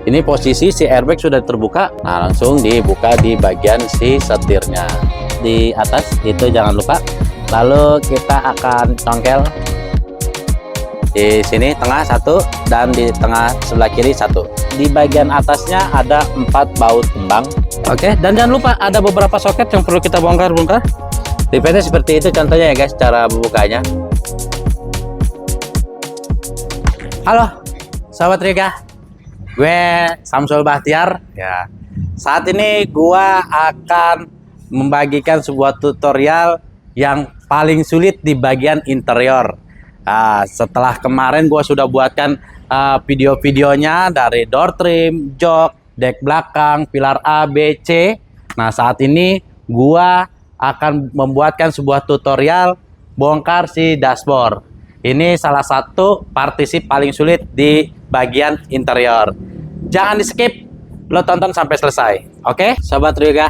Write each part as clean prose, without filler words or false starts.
Ini posisi si airbag sudah terbuka. Nah, langsung dibuka di bagian si setirnya. Di atas itu jangan lupa. Lalu kita akan congkel di sini tengah satu dan di tengah sebelah kiri satu. Di bagian atasnya ada 4 baut kembang. Oke, dan jangan lupa ada beberapa soket yang perlu kita bongkar. Tipenya seperti itu contohnya ya guys, cara membukanya. Halo sahabat Riga, gue Samsul Bahtiar ya. Saat ini gua akan membagikan sebuah tutorial yang paling sulit di bagian interior. Nah, setelah kemarin gua sudah buatkan video-videonya dari door trim, jok, dek belakang, pilar A, B, C. Nah, saat ini gua akan membuatkan sebuah tutorial bongkar si dashboard. Ini salah satu partisi paling sulit di bagian interior. Jangan di skip, lo tonton sampai selesai. Oke, sobat Ryuga.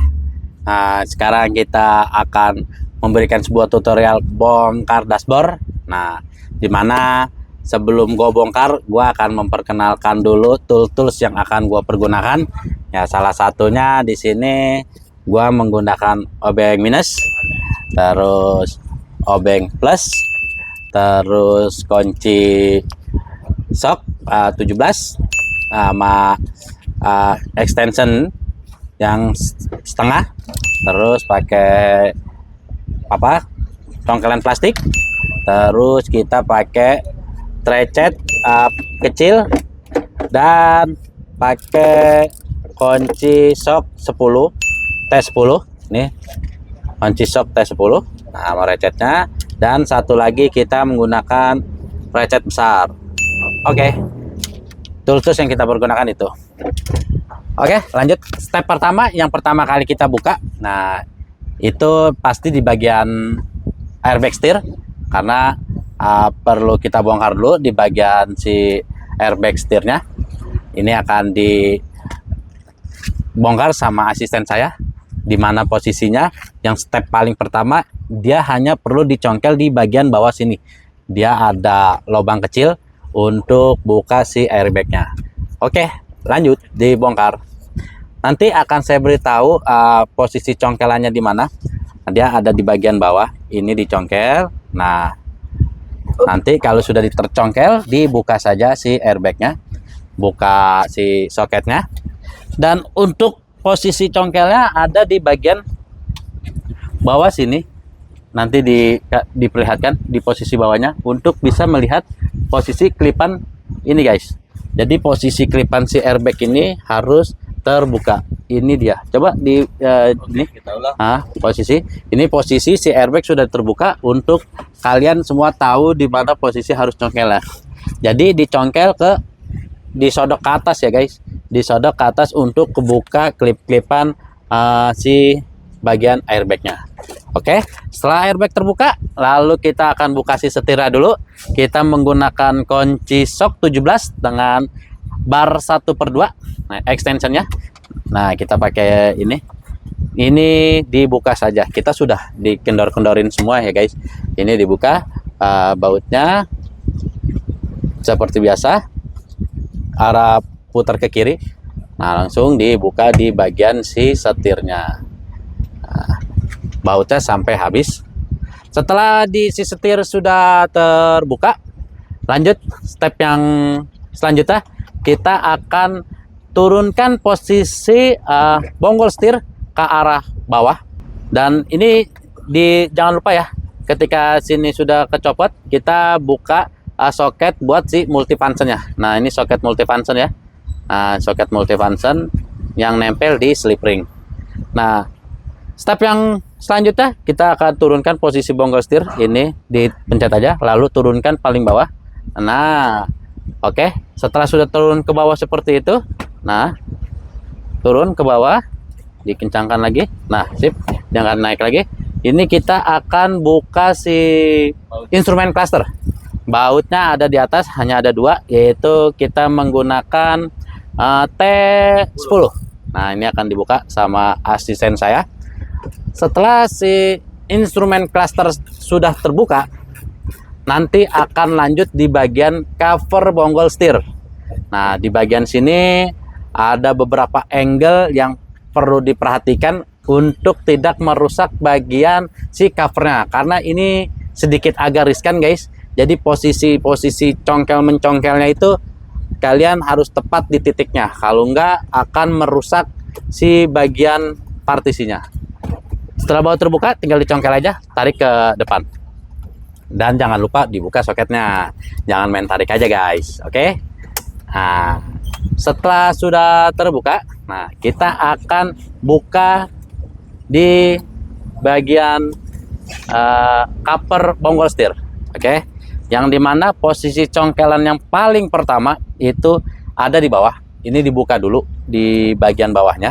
Nah, sekarang kita akan memberikan sebuah tutorial bongkar dashboard. Nah, dimana sebelum gue bongkar, gue akan memperkenalkan dulu tools yang akan gue pergunakan. Ya, salah satunya di sini gue menggunakan obeng minus, terus obeng plus, terus kunci sok 17 sama extension yang setengah, terus pakai congkelan plastik, terus kita pakai trecet kecil dan pakai kunci sok 10 T10 nih, kunci sok T10 sama recetnya. Dan satu lagi kita menggunakan recet besar. Oke, tools yang kita pergunakan itu. Oke, lanjut. Step pertama, yang pertama kali kita buka. Nah, itu pasti di bagian airbag setir, karena perlu kita bongkar dulu di bagian si airbag setirnya. Ini akan dibongkar sama asisten saya, di mana posisinya. Yang step paling pertama, dia hanya perlu dicongkel di bagian bawah sini. Dia ada lubang kecil untuk buka si airbagnya. Oke, lanjut dibongkar. Nanti akan saya beritahu posisi congkelannya di mana. Dia ada di bagian bawah. Ini dicongkel. Nah, nanti kalau sudah tercongkel, dibuka saja si airbagnya, buka si soketnya. Dan untuk posisi congkelnya ada di bagian bawah sini. Nanti diperlihatkan di posisi bawahnya untuk bisa melihat posisi klipan ini guys. Jadi posisi klipan si airbag ini harus terbuka. Ini dia. Coba di ini. Posisi. Ini posisi si airbag sudah terbuka untuk kalian semua tahu di mana posisi harus congkel ya. Jadi dicongkel disodok ke atas ya guys. Disodok ke atas untuk kebuka klip-klipan si bagian airbagnya. Oke, setelah airbag terbuka, lalu kita akan buka si setirnya dulu. Kita menggunakan kunci sok 17 dengan bar 1/2, nah, extensionnya. Nah, kita pakai ini. Ini dibuka saja. Kita sudah dikendor-kendorin semua ya guys. Ini dibuka bautnya seperti biasa, arah putar ke kiri. Nah, langsung dibuka di bagian si setirnya. Nah, bautnya sampai habis. Setelah di si setir sudah terbuka, lanjut step yang selanjutnya, kita akan turunkan posisi bonggol setir ke arah bawah. Dan ini jangan lupa ya, ketika sini sudah kecopot, kita buka soket buat si multifunction-nya. Nah, ini soket multifunction ya. Nah, soket multifunction yang nempel di slip ring. Nah, step yang selanjutnya, kita akan turunkan posisi bonggol setir. Ini dipencet aja, lalu turunkan paling bawah. Nah, oke. Setelah sudah turun ke bawah seperti itu, nah, turun ke bawah, dikencangkan lagi. Nah, sip, jangan naik lagi. Ini kita akan buka si instrumen cluster. Bautnya ada di atas, hanya ada 2, yaitu kita menggunakan T10. Nah, ini akan dibuka sama asisten saya. Setelah si instrumen cluster sudah terbuka, nanti akan lanjut di bagian cover bonggol setir. Nah, di bagian sini ada beberapa angle yang perlu diperhatikan untuk tidak merusak bagian si covernya, karena ini sedikit agak riskan guys. Jadi posisi congkel mencongkelnya itu kalian harus tepat di titiknya, kalau enggak akan merusak si bagian partisinya. Setelah baut terbuka, tinggal dicongkel aja, tarik ke depan. Dan jangan lupa dibuka soketnya, jangan main tarik aja guys, oke? Nah, setelah sudah terbuka, nah kita akan buka di bagian cover bonggol setir, oke? Yang dimana posisi congkelan yang paling pertama itu ada di bawah. Ini dibuka dulu di bagian bawahnya.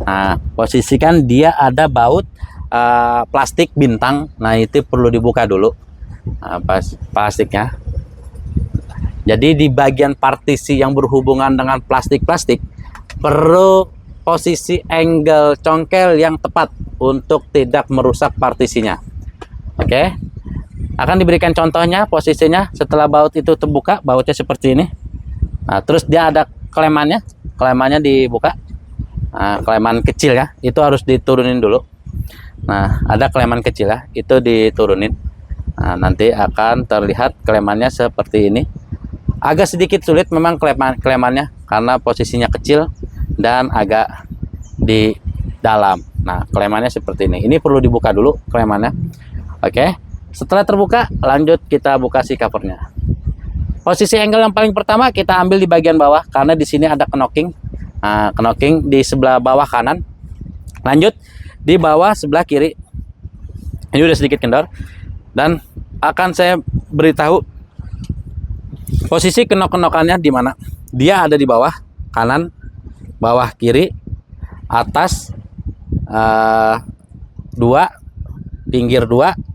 Nah, posisikan dia ada baut plastik bintang. Nah, itu perlu dibuka dulu plastiknya. Jadi di bagian partisi yang berhubungan dengan plastik-plastik perlu posisi angle congkel yang tepat untuk tidak merusak partisinya. Oke. Akan diberikan contohnya posisinya setelah baut itu terbuka, bautnya seperti ini. Nah, terus dia ada klemannya dibuka. Nah, kleman kecil ya, itu harus diturunin dulu. Nah, ada kleman kecil ya, itu diturunin. Nah, nanti akan terlihat klemannya seperti ini. Agak sedikit sulit memang klemannya karena posisinya kecil dan agak di dalam. Nah, klemannya seperti ini. Ini perlu dibuka dulu klemannya. Oke. Setelah terbuka, lanjut kita buka si covernya. Posisi angle yang paling pertama kita ambil di bagian bawah karena di sini ada knocking. Nah, knocking di sebelah bawah kanan. Lanjut di bawah sebelah kiri. Ini udah sedikit kendor dan akan saya beritahu posisi kenok-kenokannya di mana. Dia ada di bawah kanan, bawah kiri, atas 2, pinggir 2,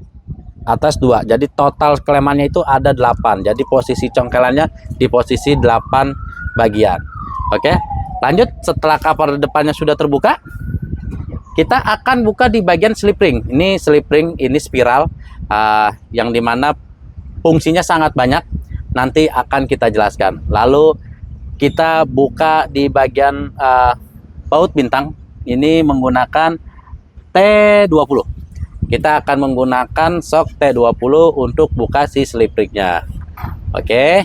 atas 2. Jadi total klemannya itu ada 8. Jadi posisi congkelannya di posisi 8 bagian. Oke, lanjut. Setelah cover depannya sudah terbuka, kita akan buka di bagian slip ring. Ini slip ring, ini spiral yang dimana fungsinya sangat banyak. Nanti akan kita jelaskan. Lalu kita buka di bagian baut bintang. Ini menggunakan T20. Kita akan menggunakan sok T20 untuk buka si slip ringnya. Oke.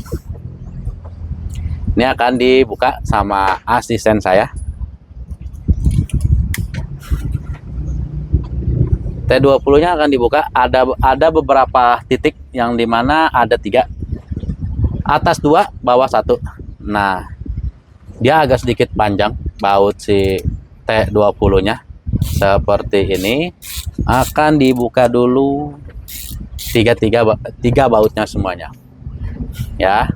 Ini akan dibuka sama asisten saya. T20-nya akan dibuka. Ada beberapa titik yang dimana ada 3. Atas 2, bawah 1. Nah, dia agak sedikit panjang baut si T20-nya. Seperti ini. Akan dibuka dulu 3 bautnya semuanya. Ya.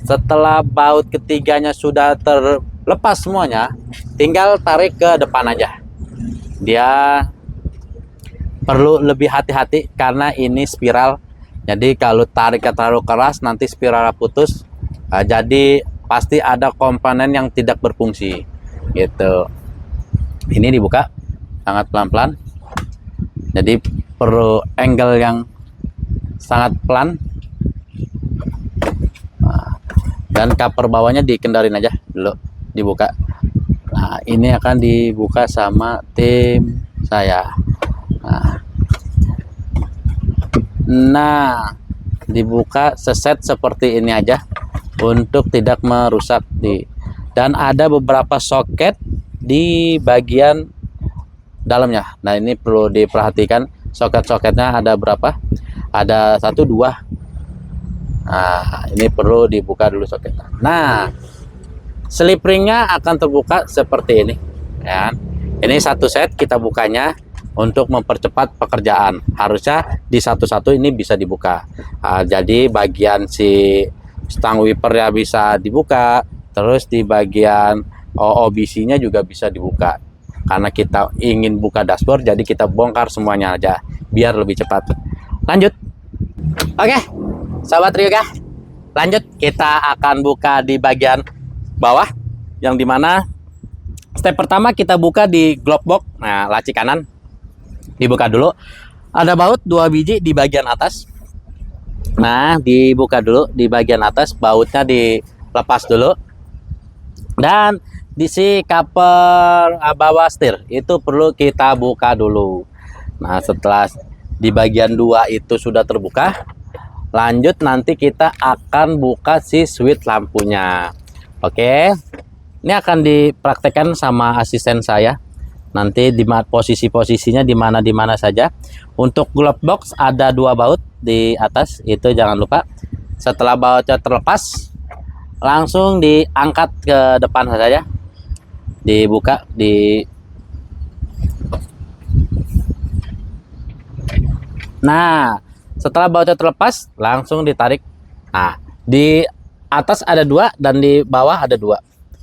Setelah baut ketiganya sudah terlepas semuanya, tinggal tarik ke depan aja. Dia perlu lebih hati-hati karena ini spiral. Jadi kalau tariknya terlalu keras nanti spiralnya putus. Jadi pasti ada komponen yang tidak berfungsi gitu. Ini dibuka sangat pelan-pelan. Jadi perlu angle yang sangat pelan. Dan cover bawahnya dikendarin aja dulu, dibuka. Nah, ini akan dibuka sama tim saya. Nah, dibuka seset seperti ini aja untuk tidak merusak dan ada beberapa soket di bagian dalamnya. Nah, ini perlu diperhatikan soket-soketnya ada berapa? Ada 1, 2. Nah, ini perlu dibuka dulu soketnya. Nah, slip ringnya akan terbuka seperti ini ya. Ini satu set kita bukanya untuk mempercepat pekerjaan. Harusnya di satu-satu ini bisa dibuka. Jadi bagian si stang wipernya bisa dibuka, terus di bagian OBC-nya juga bisa dibuka. Karena kita ingin buka dashboard, jadi kita bongkar semuanya aja biar lebih cepat. Lanjut. Oke, sahabat Ryoga, lanjut kita akan buka di bagian bawah, yang dimana step pertama kita buka di glove box. Nah, laci kanan dibuka dulu. Ada baut 2 biji di bagian atas. Nah, dibuka dulu di bagian atas, bautnya dilepas dulu. Dan di si cover bawah setir itu perlu kita buka dulu. Nah, setelah di bagian 2 itu sudah terbuka, lanjut nanti kita akan buka si switch lampunya. Oke, ini akan dipraktekkan sama asisten saya. Nanti di posisi-posisinya di mana saja. Untuk glove box ada 2 baut di atas, itu jangan lupa. Setelah bautnya terlepas, langsung diangkat ke depan saja, dibuka nah setelah bautnya terlepas langsung ditarik. Nah, di atas ada 2 dan di bawah ada 2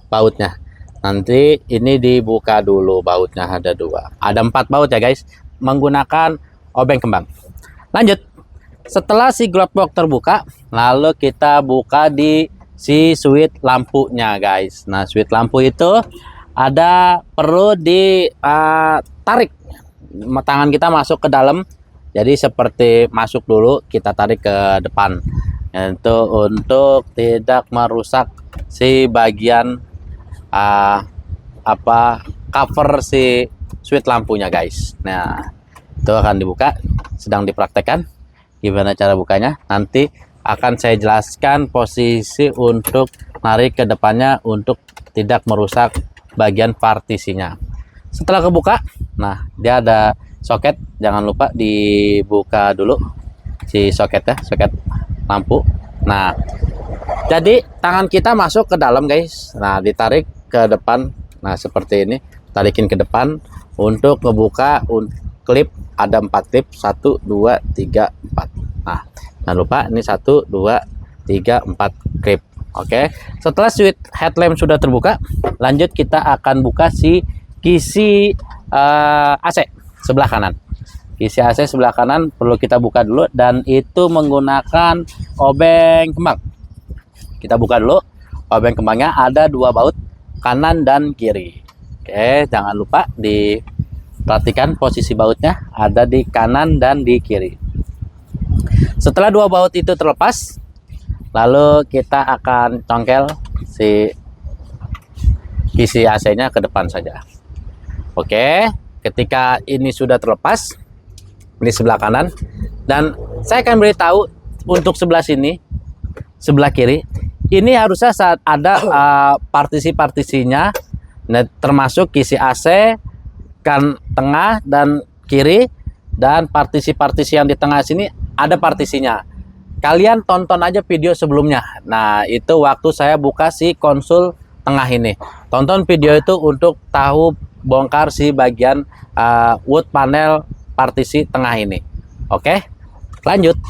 bautnya. Nanti ini dibuka dulu, bautnya ada 2, ada 4 baut ya guys, menggunakan obeng kembang. Lanjut, setelah si glove box terbuka, lalu kita buka di si switch lampunya guys. Nah, switch lampu itu ada perlu ditarik, tangan kita masuk ke dalam, jadi seperti masuk dulu, kita tarik ke depan itu untuk tidak merusak si bagian cover si switch lampunya guys. Nah, itu akan dibuka, sedang dipraktekkan gimana cara bukanya. Nanti akan saya jelaskan posisi untuk narik ke depannya untuk tidak merusak bagian partisinya. Setelah kebuka, nah dia ada soket, jangan lupa dibuka dulu si soketnya, soket lampu. Nah, jadi tangan kita masuk ke dalam guys. Nah, ditarik ke depan. Nah, seperti ini, tarikin ke depan untuk ngebuka klip. Ada 4 klip, 1 2 3 4. Nah, jangan lupa ini 1 2 3 4 klip. Oke, setelah switch headlamp sudah terbuka, lanjut kita akan buka si kisi AC sebelah kanan. Kisi AC sebelah kanan perlu kita buka dulu, dan itu menggunakan obeng kembang. Kita buka dulu, obeng kembangnya ada 2 baut, kanan dan kiri. Oke, jangan lupa diperhatikan posisi bautnya ada di kanan dan di kiri. Setelah 2 baut itu terlepas, lalu kita akan congkel si kisi AC-nya ke depan saja. Oke, ketika ini sudah terlepas, ini sebelah kanan, dan saya akan beritahu untuk sebelah sini, sebelah kiri, ini harusnya saat ada partisi-partisinya, termasuk kisi AC, kan tengah dan kiri, dan partisi-partisi yang di tengah sini ada partisinya. Kalian tonton aja video sebelumnya. Nah, itu waktu saya buka si konsul tengah ini. Tonton video itu untuk tahu bongkar si bagian wood panel partisi tengah ini. Oke, lanjut.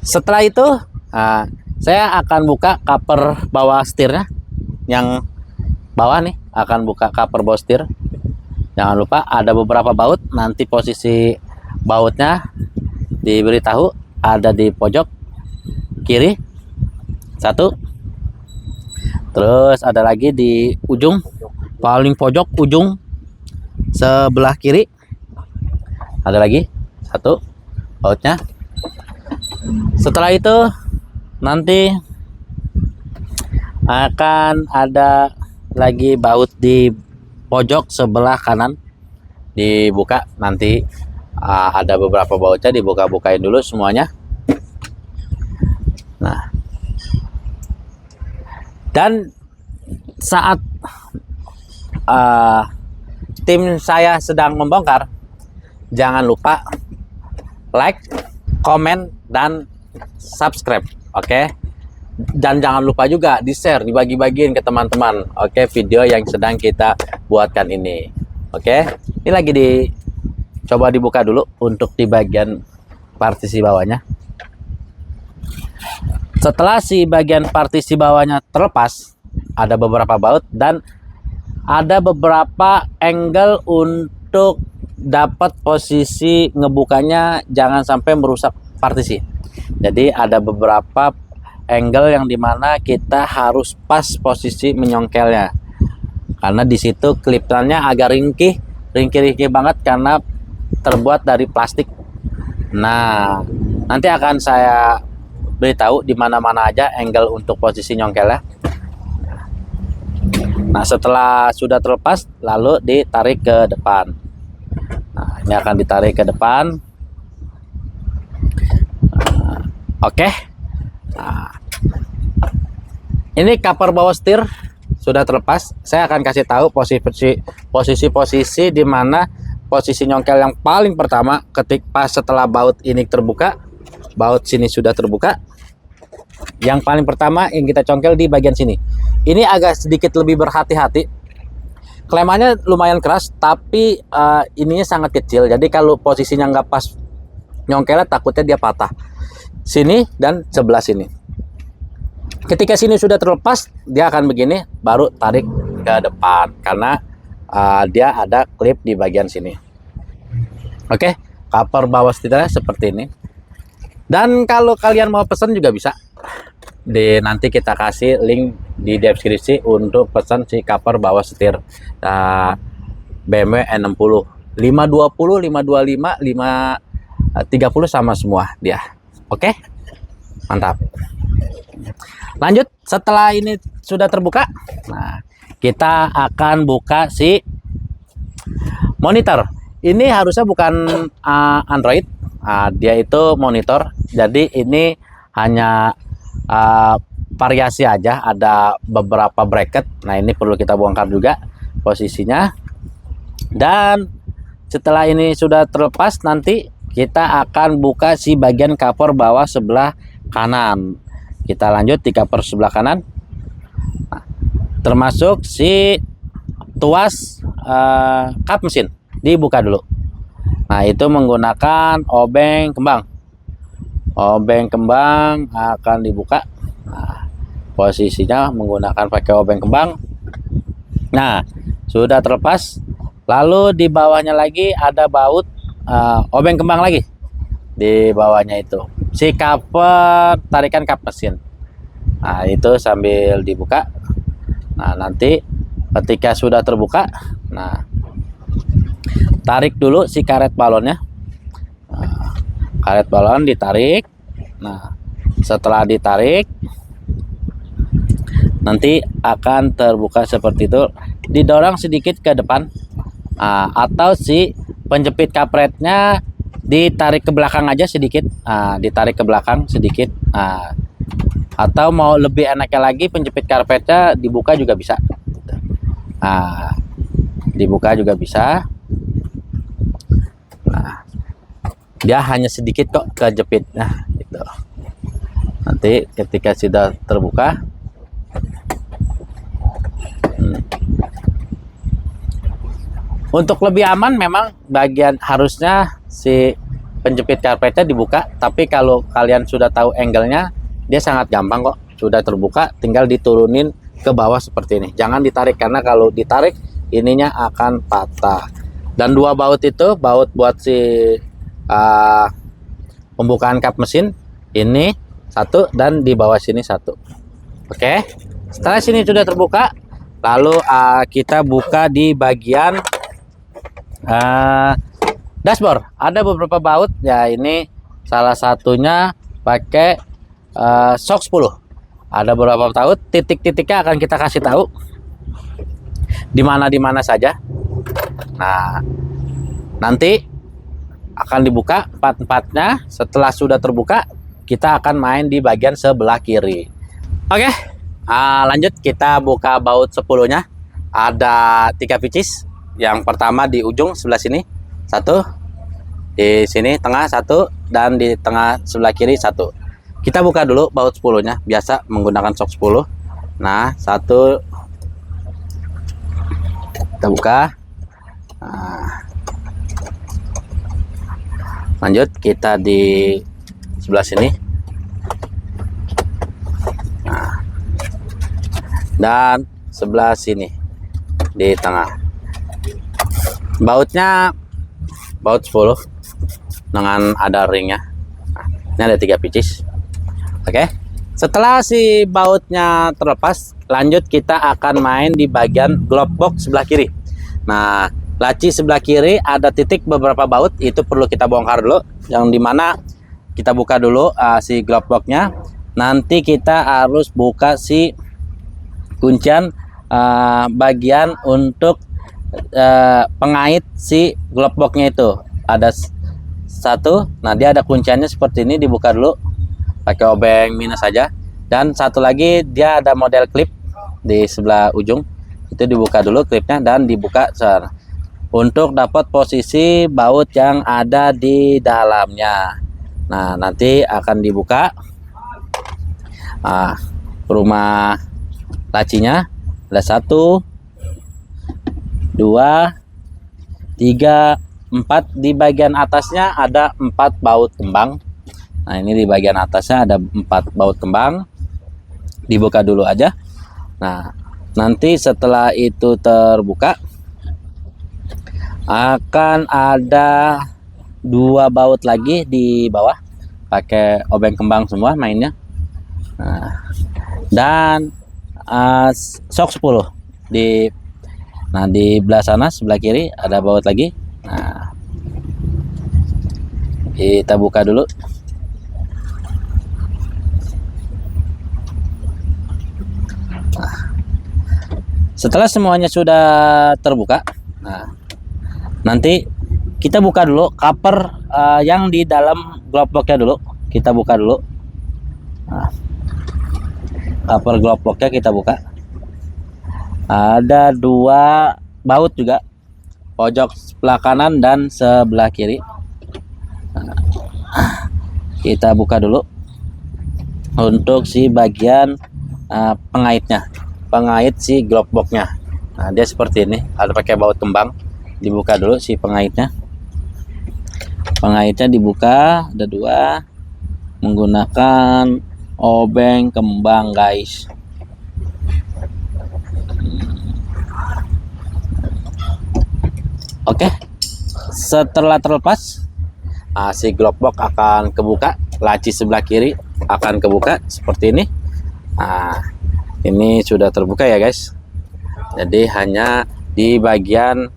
Setelah itu saya akan buka cover bawah setirnya. Yang bawah nih akan buka cover bawah setir. Jangan lupa ada beberapa baut, nanti posisi bautnya diberitahu. Ada di pojok kiri 1, terus ada lagi di ujung paling pojok ujung sebelah kiri, ada lagi 1 bautnya. Setelah itu nanti akan ada lagi baut di pojok sebelah kanan, dibuka. Nanti ada beberapa bautnya, dibuka-bukain dulu semuanya. Nah, dan saat tim saya sedang membongkar, jangan lupa like, komen, dan subscribe. Oke, dan jangan lupa juga di share, dibagi-bagiin ke teman-teman. Oke, video yang sedang kita buatkan ini. Oke, ini lagi coba dibuka dulu untuk di bagian partisi bawahnya. Setelah si bagian partisi bawahnya terlepas, ada beberapa baut dan ada beberapa angle untuk dapat posisi ngebukanya jangan sampai merusak partisi. Jadi ada beberapa angle yang dimana kita harus pas posisi menyongkelnya, karena di situ klipannya agak ringkih banget karena terbuat dari plastik. Nah, nanti akan saya beritahu di mana-mana aja angle untuk posisi nyongkelnya. Nah, setelah sudah terlepas, lalu ditarik ke depan. Nah, ini akan ditarik ke depan. Oke. Nah, ini cover bawah setir sudah terlepas. Saya akan kasih tahu posisi di mana posisi nyongkel yang paling pertama pas setelah baut ini terbuka. Baut sini sudah terbuka. Yang paling pertama yang kita congkel di bagian sini. Ini agak sedikit lebih berhati-hati. Klemannya lumayan keras, tapi ininya sangat kecil. Jadi kalau posisinya nggak pas nyongkelnya, takutnya dia patah. Sini dan sebelah sini. Ketika sini sudah terlepas, dia akan begini, baru tarik ke depan karena dia ada klip di bagian sini. Oke, cover bawah setirnya seperti ini. Dan kalau kalian mau pesan juga bisa. Nanti kita kasih link di deskripsi untuk pesan si cover bawah setir BMW E60 520, 525, 530 sama semua dia. Oke, mantap. Lanjut, setelah ini sudah terbuka, nah kita akan buka si monitor. Ini harusnya bukan Android, dia itu monitor. Jadi ini hanya variasi aja, ada beberapa bracket. Nah, ini perlu kita bongkar juga posisinya. Dan setelah ini sudah terlepas, nanti kita akan buka si bagian cover bawah sebelah kanan. Kita lanjut di cover sebelah kanan. Nah, termasuk si tuas kap mesin dibuka dulu. Nah, itu menggunakan obeng kembang. Obeng kembang akan dibuka. Nah, posisinya menggunakan pakai obeng kembang. Nah, sudah terlepas. Lalu di bawahnya lagi ada baut obeng kembang lagi. Di bawahnya itu si cover tarikan kap mesin. Nah, itu sambil dibuka. Nah, nanti ketika sudah terbuka, nah tarik dulu si karet balonnya. Nah, karet balon ditarik. Nah, setelah ditarik, nanti akan terbuka seperti itu. Didorong sedikit ke depan, atau si penjepit kapretnya ditarik ke belakang aja sedikit. Ditarik ke belakang sedikit. Atau mau lebih enaknya lagi, penjepit karpetnya dibuka juga bisa. Dibuka juga bisa. Nah, dia hanya sedikit kok kejepit. Nah, gitu. Nanti ketika sudah terbuka, untuk lebih aman memang bagian harusnya si penjepit karpetnya dibuka. Tapi kalau kalian sudah tahu angle-nya, dia sangat gampang kok. Sudah terbuka, tinggal diturunin ke bawah seperti ini. Jangan ditarik, karena kalau ditarik ininya akan patah. Dan dua baut itu, baut buat si pembukaan kap mesin ini satu, dan di bawah sini satu. Oke, setelah sini sudah terbuka, lalu kita buka di bagian dashboard. Ada beberapa baut ya, ini salah satunya pakai shock 10. Ada beberapa baut, titik-titiknya akan kita kasih tahu di mana saja. Nah, nanti akan dibuka empat-empatnya. Setelah sudah terbuka, kita akan main di bagian sebelah kiri. Oke, lanjut kita buka baut 10-nya. Ada 3 pieces. Yang pertama di ujung sebelah sini, satu. Di sini tengah satu, dan di tengah sebelah kiri satu. Kita buka dulu baut 10-nya, biasa menggunakan shock 10. Nah, satu. Kita buka. Lanjut kita di sebelah sini. Dan sebelah sini di tengah. Bautnya baut 10 dengan ada ringnya. Ini ada 3 pieces. Oke, setelah si bautnya terlepas, lanjut kita akan main di bagian glove box sebelah kiri. Nah, laci sebelah kiri ada titik beberapa baut, itu perlu kita bongkar dulu. Yang dimana kita buka dulu si glove boxnya. Nanti kita harus buka si kuncian bagian untuk pengait si glove boxnya itu. Ada satu, nah dia ada kunciannya seperti ini, dibuka dulu pakai obeng minus saja. Dan satu lagi dia ada model klip di sebelah ujung, itu dibuka dulu klipnya dan dibuka untuk dapat posisi baut yang ada di dalamnya. Nah, nanti akan dibuka rumah lacinya. Ada 1, 2, 3, 4. Di bagian atasnya ada 4 baut kembang. Nah, ini di bagian atasnya ada 4 baut kembang. Dibuka dulu aja. Nah, nanti setelah itu terbuka akan ada 2 baut lagi di bawah, pakai obeng kembang semua mainnya. Nah, dan shock 10 di belah sana sebelah kiri ada baut lagi. Nah, kita buka dulu. Nah, setelah semuanya sudah terbuka, nah nanti kita buka dulu cover yang di dalam glove boxnya dulu. Kita buka dulu. Nah, cover glove boxnya kita buka. Ada 2 baut juga, pojok sebelah kanan dan sebelah kiri. Nah, kita buka dulu untuk si bagian pengaitnya, pengait si glove boxnya. Nah, dia seperti ini, ada pakai baut kembang. Dibuka dulu si pengaitnya. Pengaitnya dibuka, ada 2, menggunakan obeng kembang guys. Oke, setelah terlepas si glove box akan kebuka, laci sebelah kiri akan kebuka seperti ini. Nah, ini sudah terbuka ya guys. Jadi hanya di bagian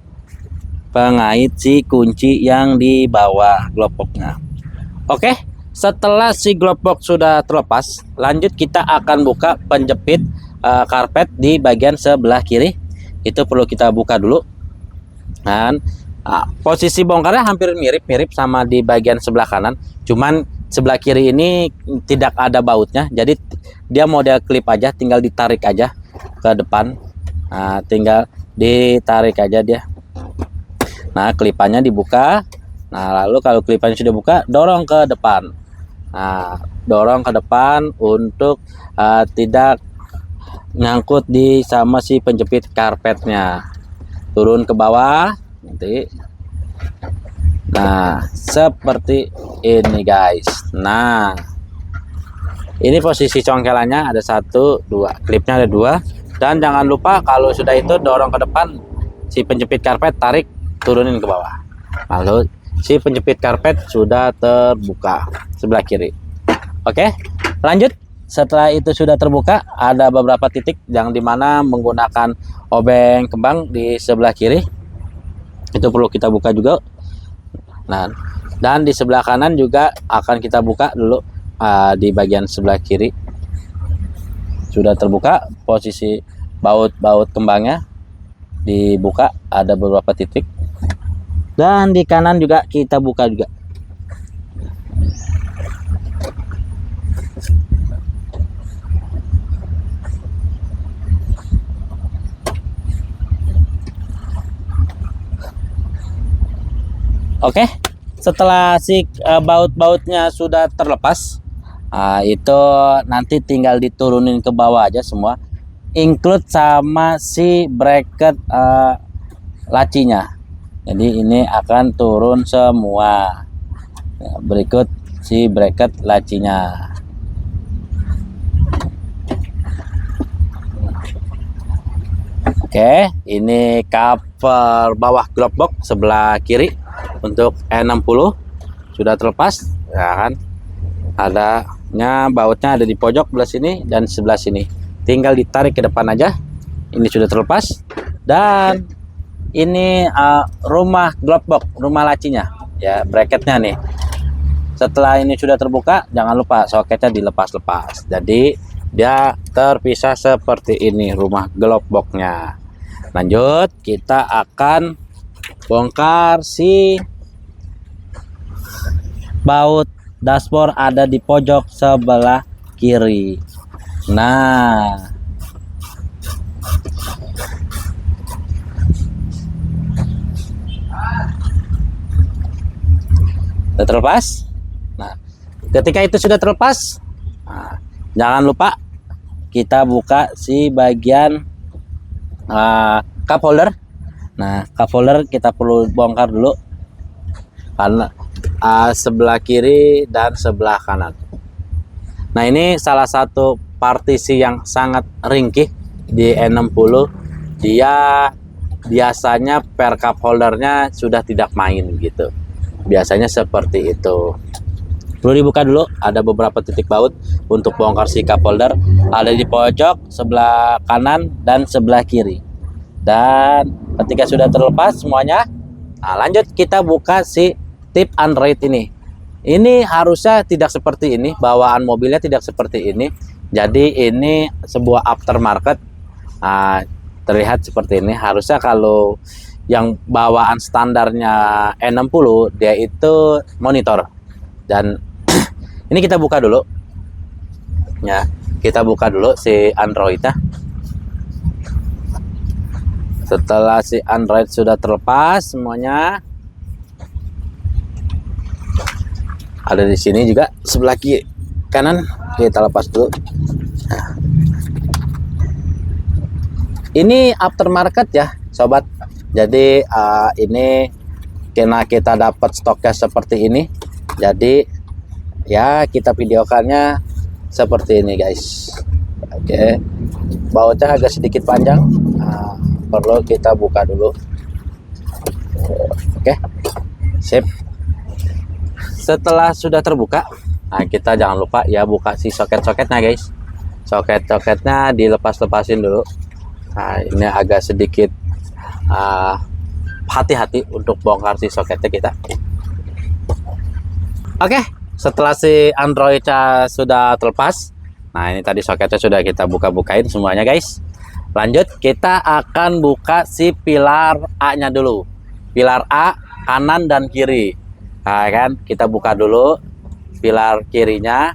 pengait si kunci yang di bawah glove boxnya. Oke, setelah si glove box sudah terlepas, lanjut kita akan buka penjepit karpet di bagian sebelah kiri. Itu perlu kita buka dulu. Dan posisi bongkarnya hampir mirip-mirip sama di bagian sebelah kanan, cuman sebelah kiri ini tidak ada bautnya, jadi dia model klip aja, tinggal ditarik aja ke depan. Nah, tinggal ditarik aja dia. Nah, kelipannya dibuka. Nah, lalu kalau kelipannya sudah buka, dorong ke depan. Nah, dorong ke depan untuk tidak nyangkut di sama si penjepit karpetnya. Turun ke bawah nanti. Nah, seperti ini guys. Nah, ini posisi congkelannya ada 1, 2, klipnya ada 2. Dan jangan lupa kalau sudah itu dorong ke depan si penjepit karpet, tarik, turunin ke bawah. Lalu si penjepit karpet sudah terbuka sebelah kiri. Oke, lanjut. Setelah itu sudah terbuka, ada beberapa titik yang dimana menggunakan obeng kembang di sebelah kiri. Itu perlu kita buka juga. Nah, dan di sebelah kanan juga akan kita buka dulu di bagian sebelah kiri. Sudah terbuka, posisi baut-baut kembangnya dibuka, ada beberapa titik. Dan di kanan juga kita buka juga. Oke, setelah si baut-bautnya sudah terlepas, itu nanti tinggal diturunin ke bawah aja semua, include sama si bracket lacinya. Jadi ini akan turun semua. Berikut si bracket lacinya. Oke, ini cover bawah glove box sebelah kiri untuk E60 sudah terlepas, ya kan? Adanya bautnya ada di pojok belah sini dan sebelah sini. Tinggal ditarik ke depan aja. Ini sudah terlepas. Dan ini rumah glove box, rumah lacinya, ya bracketnya nih. Setelah ini sudah terbuka, jangan lupa soketnya dilepas-lepas. Jadi dia terpisah seperti ini rumah glove boxnya. Lanjut, kita akan bongkar si baut dashboard ada di pojok sebelah kiri. Nah, sudah terlepas. Nah, ketika itu sudah terlepas, nah, jangan lupa kita buka si bagian cup holder. Nah, cup holder kita perlu bongkar dulu karena sebelah kiri dan sebelah kanan. Nah, ini salah satu partisi yang sangat ringkih di E60. Dia biasanya per cup holdernya sudah tidak main gitu. Biasanya seperti itu. Perlu dibuka dulu, ada beberapa titik baut untuk bongkar si cup holder. Ada di pojok sebelah kanan dan sebelah kiri. Dan ketika sudah terlepas semuanya, nah lanjut kita buka si tip Android ini. Ini harusnya tidak seperti ini, bawaan mobilnya tidak seperti ini. Jadi ini sebuah aftermarket. Nah, terlihat seperti ini. Harusnya kalau yang bawaan standarnya E60 dia itu monitor. Dan ini kita buka dulu. Ya, kita buka dulu si Androidnya. Setelah si Android sudah terlepas semuanya, ada di sini juga sebelah kiri kanan kita lepas dulu. Nah, ini aftermarket ya sobat. Jadi ini karena kita dapat stoknya seperti ini, jadi ya kita videokannya seperti ini guys. Oke, bautnya agak sedikit panjang. Nah, perlu kita buka dulu. Oke, sip. Setelah sudah terbuka, nah kita jangan lupa ya buka si soket-soketnya guys. Soket-soketnya dilepas-lepasin dulu. Nah, ini agak sedikit hati-hati untuk bongkar si soketnya kita. Oke, setelah si Androidnya sudah terlepas, nah ini tadi soketnya sudah kita buka-bukain semuanya guys. Lanjut kita akan buka si pilar A-nya dulu. Pilar A kanan dan kiri. Nah kan, kita buka dulu pilar kirinya.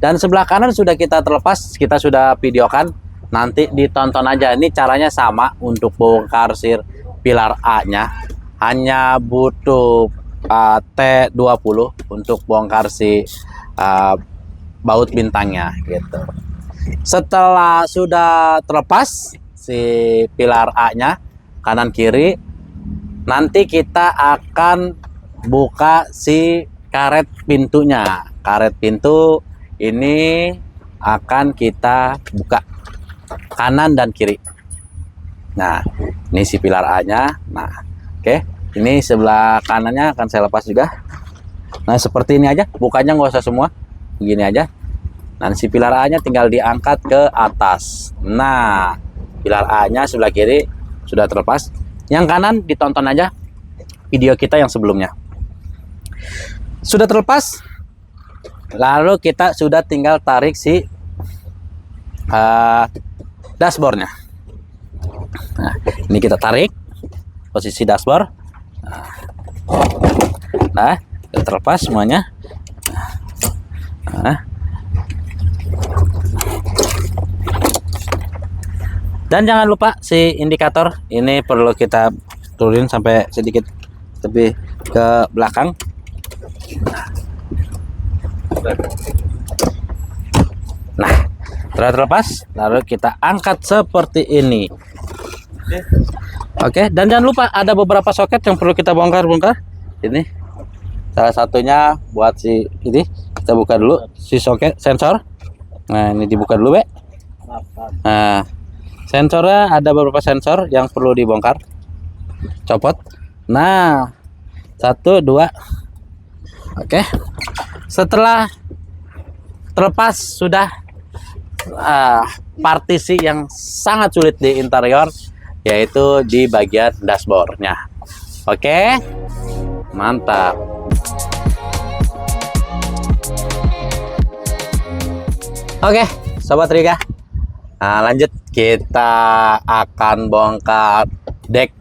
Dan sebelah kanan sudah kita terlepas, kita sudah videokan. Nanti ditonton aja, ini caranya sama untuk bongkar si pilar A-nya. Hanya butuh T20 untuk bongkar si baut bintangnya gitu. Setelah sudah terlepas si pilar A-nya kanan kiri, nanti kita akan buka si karet pintunya. Karet pintu ini akan kita buka kanan dan kiri. Nah, ini si pilar A-nya. Nah, oke. Ini sebelah kanannya akan saya lepas juga. Nah, seperti ini aja. Bukanya nggak usah semua. Begini aja. Nah, si pilar A-nya tinggal diangkat ke atas. Nah, pilar A-nya sebelah kiri sudah terlepas. Yang kanan ditonton aja video kita yang sebelumnya. Sudah terlepas. Lalu kita sudah tinggal tarik si dashboardnya. Nah, ini kita tarik posisi dashboard. Nah, sudah terlepas semuanya. Nah. Dan jangan lupa si indikator ini perlu kita turunin sampai sedikit lebih ke belakang. Nah, setelah terlepas, lalu kita angkat seperti ini. Oke, dan jangan lupa ada beberapa soket yang perlu kita bongkar. Ini salah satunya buat si ini. Kita buka dulu si soket sensor. Nah, ini dibuka dulu, Be. Nah, sensornya ada beberapa sensor yang perlu dibongkar. Copot. Nah, 1, 2. Oke. Setelah terlepas sudah partisi yang sangat sulit di interior, yaitu di bagian dashboardnya. Oke, mantap. Oke, Sobat Riga. Nah, lanjut kita akan bongkar dek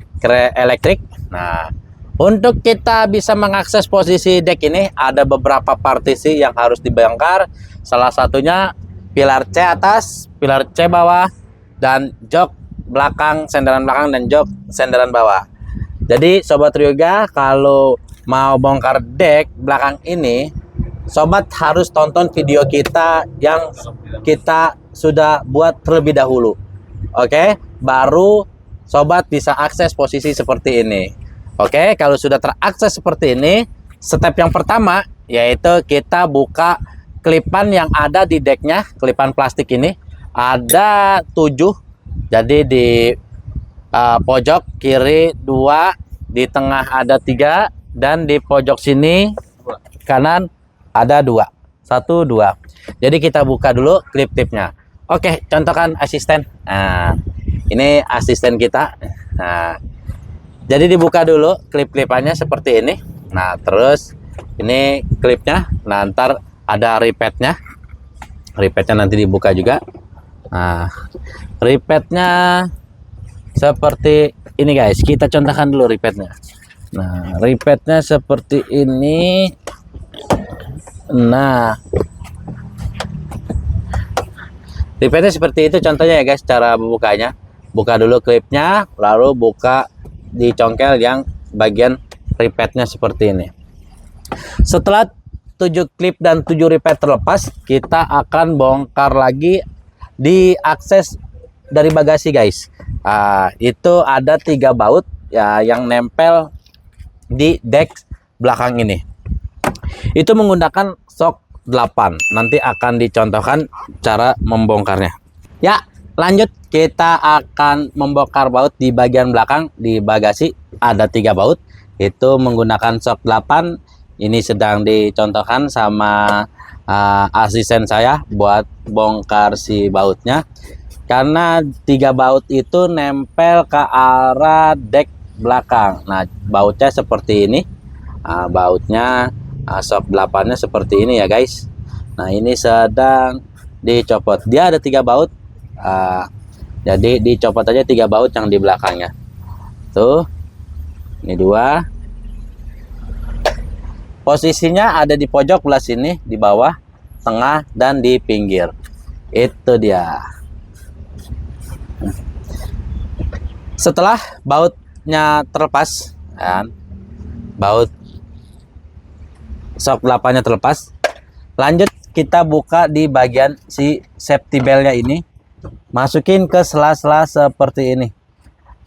elektrik. Nah, untuk kita bisa mengakses posisi dek ini ada beberapa partisi yang harus dibongkar. Salah satunya pilar C atas, pilar C bawah, dan jok belakang, senderan belakang, dan jok senderan bawah. Jadi Sobat Ryoga, kalau mau bongkar dek belakang ini, Sobat harus tonton video kita yang kita sudah buat terlebih dahulu. Oke, baru Sobat bisa akses posisi seperti ini. Oke, kalau sudah terakses seperti ini, step yang pertama yaitu kita buka klipan yang ada di deknya. Klipan plastik ini ada 7. Jadi di pojok kiri 2, di tengah ada 3, dan di pojok sini kanan ada 2. 1, 2. Jadi kita buka dulu klip-klipnya. Oke, contohkan asisten. Nah, ini asisten kita. Nah, jadi dibuka dulu klip-klipannya seperti ini. Nah, terus ini klipnya. Nah, ntar ada ripetnya. Ripetnya nanti dibuka juga. Nah, ripetnya seperti ini guys. Kita contohkan dulu ripetnya. Nah, ripetnya seperti ini. Nah, ripetnya seperti itu contohnya ya guys, cara membukanya. Buka dulu klipnya, lalu buka di congkel yang bagian ripetnya seperti ini. Setelah 7 klip dan 7 ripet terlepas, kita akan bongkar lagi di akses dari bagasi guys. Itu ada 3 baut ya yang nempel di dek belakang ini. Itu menggunakan sok 8. Nanti akan dicontohkan cara membongkarnya. Ya, lanjut kita akan membongkar baut di bagian belakang di bagasi. Ada 3 baut. Itu menggunakan sok 8. Ini sedang dicontohkan sama asisten saya buat bongkar si bautnya. Karena 3 baut itu nempel ke arah dek belakang. Nah, bautnya seperti ini. Bautnya sok 8-nya seperti ini ya guys. Nah, ini sedang dicopot. Dia ada 3 baut. Jadi dicopot aja 3 baut yang di belakangnya. Tuh. Ini 2. Posisinya ada di pojok belah sini, di bawah, tengah, dan di pinggir. Itu dia. Setelah bautnya terlepas, kan, baut sok 8-nya terlepas, lanjut kita buka di bagian si safety beltnya ini, masukin ke sela-sela seperti ini.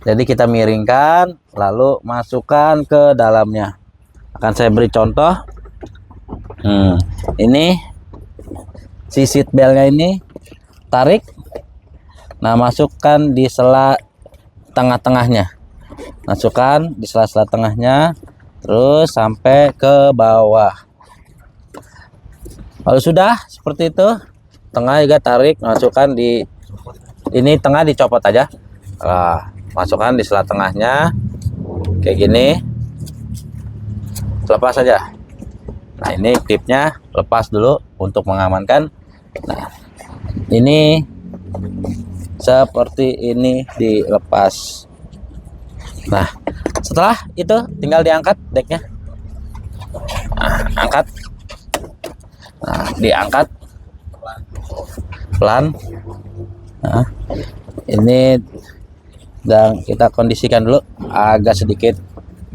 Jadi kita miringkan, lalu masukkan ke dalamnya. Akan saya beri contoh. Ini si seat beltnya ini, tarik. Nah, masukkan di sela tengah-tengahnya. Masukkan di sela-sela tengahnya, terus sampai ke bawah. Kalau sudah seperti itu, tengah juga tarik, masukkan di ini, tengah dicopot aja. Masukkan di sela tengahnya kayak gini, lepas saja. Nah, ini klipnya lepas dulu untuk mengamankan. Nah, ini seperti ini dilepas. Nah, setelah itu tinggal diangkat deknya. Nah, angkat. Nah, diangkat pelan. Nah, ini dan kita kondisikan dulu, agak sedikit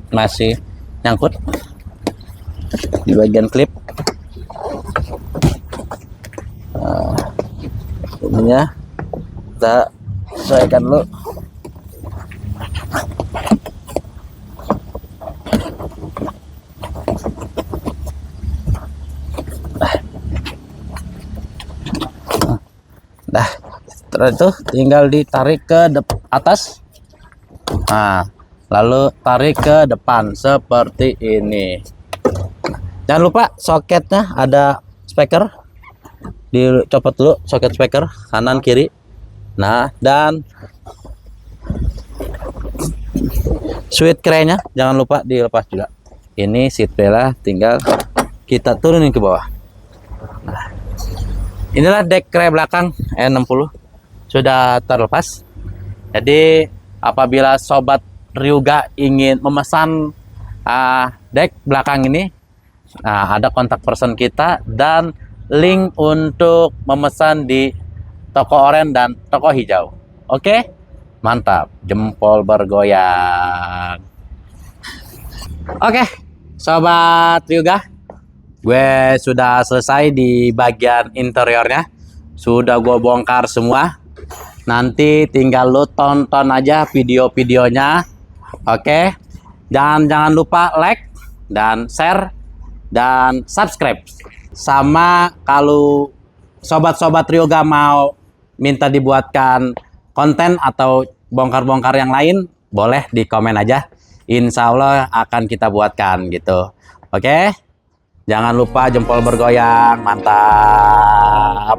masih nyangkut di bagian klip. Nah, ininya kita sesuaikan dulu. Nah, setelah itu tinggal ditarik ke atas. Nah, lalu tarik ke depan seperti ini. Jangan lupa soketnya ada speaker, dicopot dulu soket speaker kanan kiri. Nah, dan switch kerennya jangan lupa dilepas juga. Ini seat belt tinggal kita turunin ke bawah. Nah, Inilah dek rem belakang E60 sudah terlepas. Jadi apabila sobat Ryuga ingin memesan dek belakang ini, ada kontak person kita dan link untuk memesan di toko oranye dan toko hijau. Oke, mantap, jempol bergoyang. Oke, sobat Ryuga, gue sudah selesai di bagian interiornya, sudah gue bongkar semua. Nanti tinggal lu tonton aja video-videonya. Oke, jangan lupa like dan share dan subscribe. Sama kalau sobat-sobat Ryuga mau minta dibuatkan konten atau bongkar-bongkar yang lain, boleh di komen aja. Insya Allah akan kita buatkan gitu. Oke, jangan lupa jempol bergoyang, mantap.